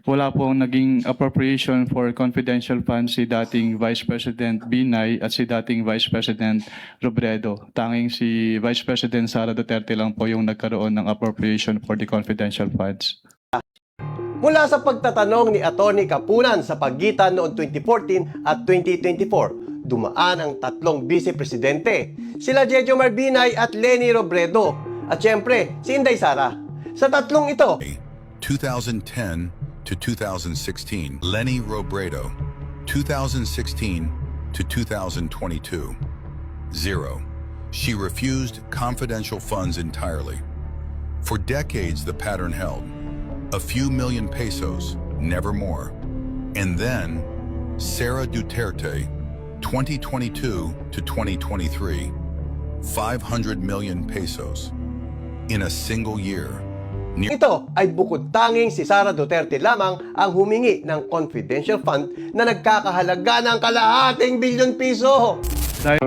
wala pong naging appropriation for confidential funds si dating Vice President Binay at si dating Vice President Robredo. Tanging si Vice President Sara Duterte lang po yung nagkaroon ng appropriation for the confidential funds. Mula sa pagtatanong ni Atty. Kapunan sa pagitan noong 2014 at 2024, dumaan ang tatlong vice-presidente, sila Jejo Marbinay at Leni Robredo, at syempre si Inday Sara. Sa tatlong ito, 2010 to 2016, Leni Robredo. 2016 to 2022, 0. She refused confidential funds entirely. For decades, the pattern held. A few million pesos, never more. And then, Sara Duterte, 2022 to 2023, 500 million pesos. In a single year. ito ay bukod tanging si Sara Duterte lamang ang humingi ng confidential fund na nagkakahalaga ng kalahating bilyon piso. Dahil